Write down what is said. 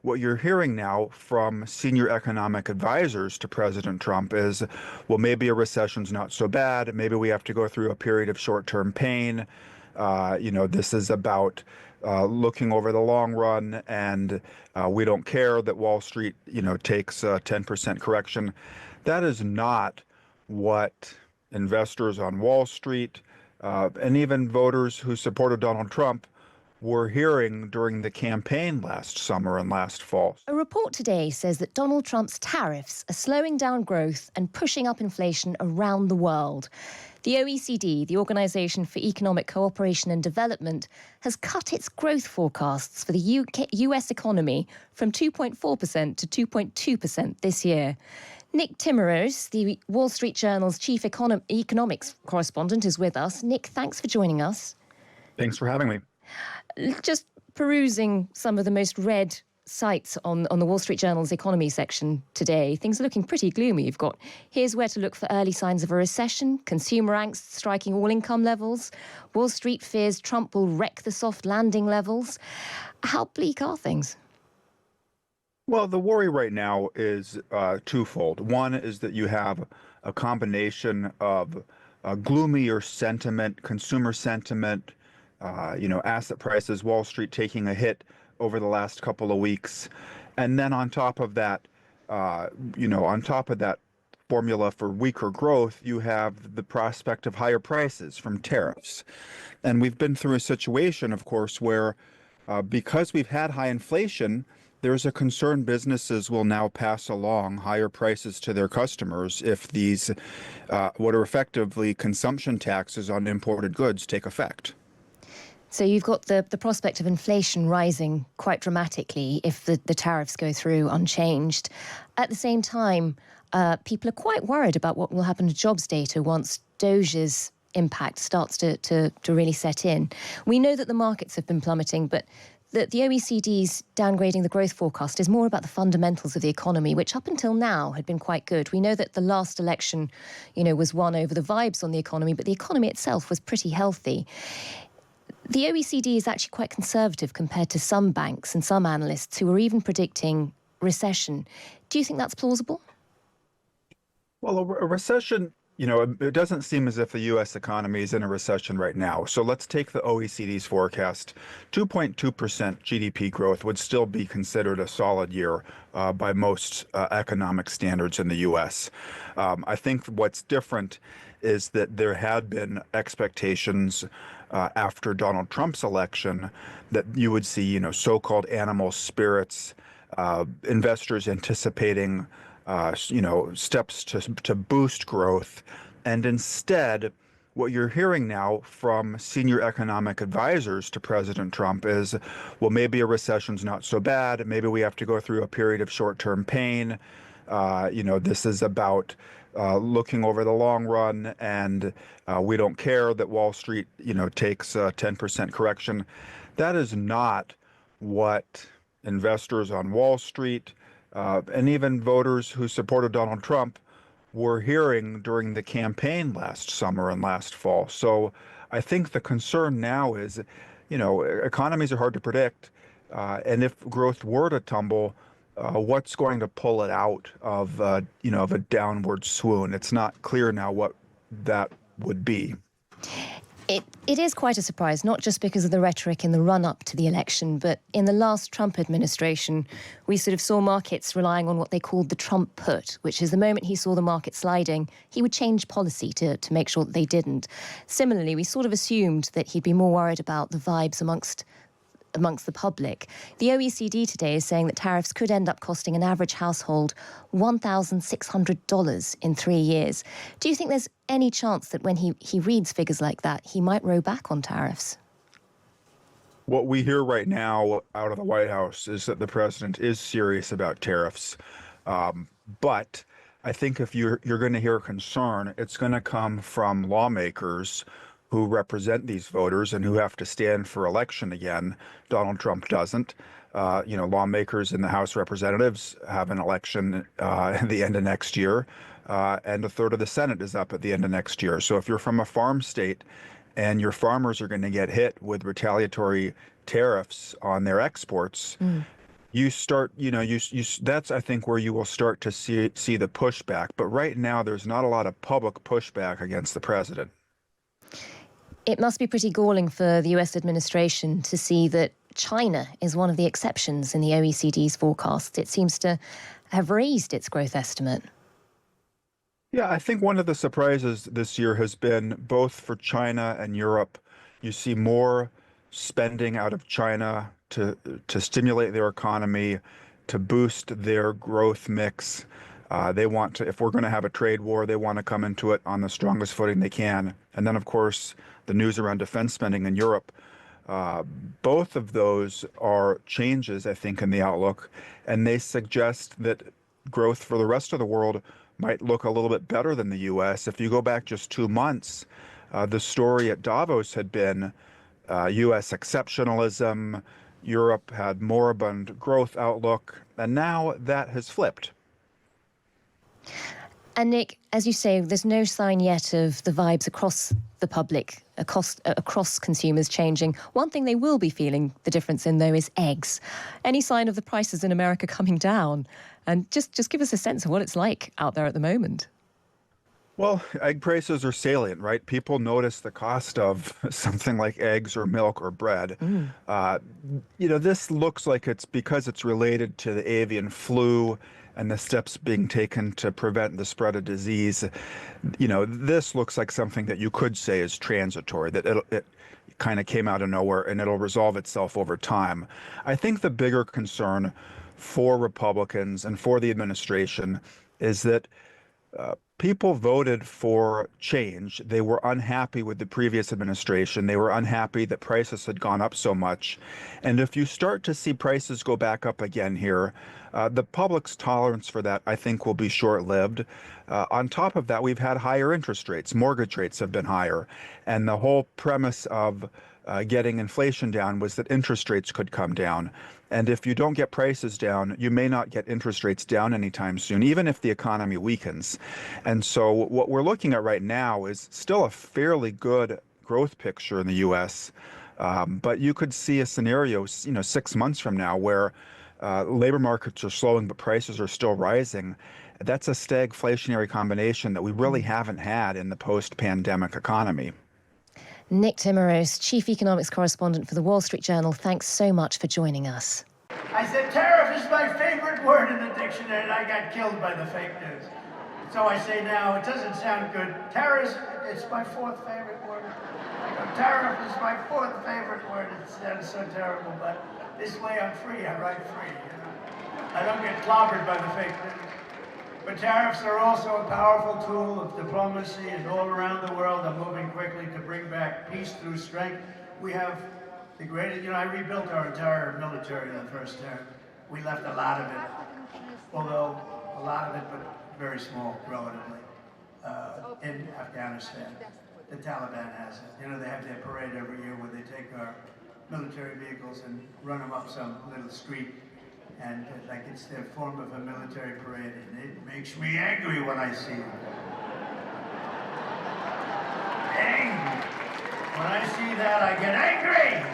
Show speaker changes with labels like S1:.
S1: what you're hearing now from senior economic advisors to President Trump is, well, maybe a recession's not so bad. Maybe we have to go through a period of short-term pain. This is about looking over the long run, and we don't care that Wall Street, takes a 10% correction. That is not what investors on Wall Street and even voters who supported Donald Trump were hearing during the campaign last summer and last fall.
S2: A report today says that Donald Trump's tariffs are slowing down growth and pushing up inflation around the world. The OECD, the Organisation for Economic Cooperation and Development, has cut its growth forecasts for the US economy from 2.4% to 2.2% this year. Nick Timiraos, the Wall Street Journal's chief economics correspondent, is with us. Nick, thanks for joining us.
S1: Thanks for having me.
S2: Just perusing some of the most read sites on the Wall Street Journal's economy section today, things are looking pretty gloomy. You've got, here's where to look for early signs of a recession, consumer angst striking all income levels, Wall Street fears Trump will wreck the soft landing levels. How bleak are things?
S1: Well, the worry right now is twofold. One is that you have a combination of gloomier sentiment, consumer sentiment, asset prices, Wall Street taking a hit over the last couple of weeks. And then on top of that, formula for weaker growth, you have the prospect of higher prices from tariffs. And we've been through a situation, of course, where because we've had high inflation, there's a concern businesses will now pass along higher prices to their customers if these, what are effectively consumption taxes on imported goods, take effect.
S2: So you've got the prospect of inflation rising quite dramatically if the tariffs go through unchanged. At the same time, people are quite worried about what will happen to jobs data once Doge's impact starts to really set in. We know that the markets have been plummeting, but the OECD's downgrading the growth forecast is more about the fundamentals of the economy, which up until now had been quite good. We know that the last election, was won over the vibes on the economy, but the economy itself was pretty healthy. The OECD is actually quite conservative compared to some banks and some analysts who are even predicting recession. Do you think that's plausible?
S1: Well, a recession, it doesn't seem as if the U.S. economy is in a recession right now. So let's take the OECD's forecast. 2.2% GDP growth would still be considered a solid year by most economic standards in the U.S. I think what's different is that there had been expectations after Donald Trump's election that you would see, so-called animal spirits, investors anticipating steps to boost growth. And instead, what you're hearing now from senior economic advisors to President Trump is, well, maybe a recession's not so bad. Maybe we have to go through a period of short-term pain. This is about looking over the long run, and we don't care that Wall Street, takes a 10% correction. That is not what investors on Wall Street and even voters who supported Donald Trump were hearing during the campaign last summer and last fall. So I think the concern now is, economies are hard to predict. And if growth were to tumble, what's going to pull it out of, of a downward swoon? It's not clear now what that would be.
S2: It is quite a surprise, not just because of the rhetoric in the run-up to the election, but in the last Trump administration, we sort of saw markets relying on what they called the Trump put, which is the moment he saw the market sliding, he would change policy to make sure that they didn't. Similarly, we sort of assumed that he'd be more worried about the vibes amongst the public. The OECD today is saying that tariffs could end up costing an average household $1,600 in 3 years. Do you think there's any chance that when he reads figures like that, he might row back on tariffs?
S1: What we hear right now out of the White House is that the president is serious about tariffs. But I think if you're going to hear concern, it's going to come from lawmakers who represent these voters and who have to stand for election again. Donald Trump doesn't. Lawmakers in the House of Representatives have an election at the end of next year, and a third of the Senate is up at the end of next year. So if you're from a farm state and your farmers are going to get hit with retaliatory tariffs on their exports, you start, that's, I think, where you will start to see the pushback. But right now, there's not a lot of public pushback against the president.
S2: It must be pretty galling for the US administration to see that China is one of the exceptions in the OECD's forecasts. It seems to have raised its growth estimate.
S1: Yeah, I think one of the surprises this year has been both for China and Europe. You see more spending out of China to stimulate their economy, to boost their growth mix. They want to, if we're going to have a trade war, they want to come into it on the strongest footing they can. And then, of course, the news around defense spending in Europe. Uh, Both of those are changes, I think, in the outlook, and they suggest that growth for the rest of the world might look a little bit better than the US. If you go back just 2 months, the story at Davos had been US exceptionalism, Europe had moribund growth outlook, and now that has flipped.
S2: And Nick, as you say, there's no sign yet of the vibes across the public, across consumers changing. One thing they will be feeling the difference in, though, is eggs. Any sign of the prices in America coming down? And just give us a sense of what it's like out there at the moment.
S1: Well, egg prices are salient, right? People notice the cost of something like eggs or milk or bread. Uh, this looks like it's because it's related to the avian flu and the steps being taken to prevent the spread of disease. This looks like something that you could say is transitory, that it kind of came out of nowhere and it'll resolve itself over time. I think the bigger concern for Republicans and for the administration is that people voted for change. They were unhappy with the previous administration. They were unhappy that prices had gone up so much. And if you start to see prices go back up again here, the public's tolerance for that, I think, will be short-lived. On top of that, we've had higher interest rates. Mortgage rates have been higher. And the whole premise of getting inflation down was that interest rates could come down. And if you don't get prices down, you may not get interest rates down anytime soon, even if the economy weakens. And so what we're looking at right now is still a fairly good growth picture in the U.S. But you could see a scenario, 6 months from now where labor markets are slowing, but prices are still rising. That's a stagflationary combination that we really haven't had in the post-pandemic economy.
S2: Nick Timiraos, Chief Economics Correspondent for the Wall Street Journal, thanks so much for joining us.
S3: I said tariff is my favorite word in the dictionary, and I got killed by the fake news. So I say now, it doesn't sound good. Tariff, it's my fourth favorite word. Tariff is my fourth favorite word. It sounds so terrible, but this way I'm free. I write free. I don't get clobbered by the fake news. But tariffs are also a powerful tool of diplomacy, and all around the world are moving quickly to bring back peace through strength. We have the greatest, I rebuilt our entire military in the first term. We left a lot of it, although a lot of it, but very small relatively, in Afghanistan. The Taliban has it. They have their parade every year where they take our military vehicles and run them up some little street. And like it's their form of a military parade, and it makes me angry when I see it. Angry. When I see that, I get angry.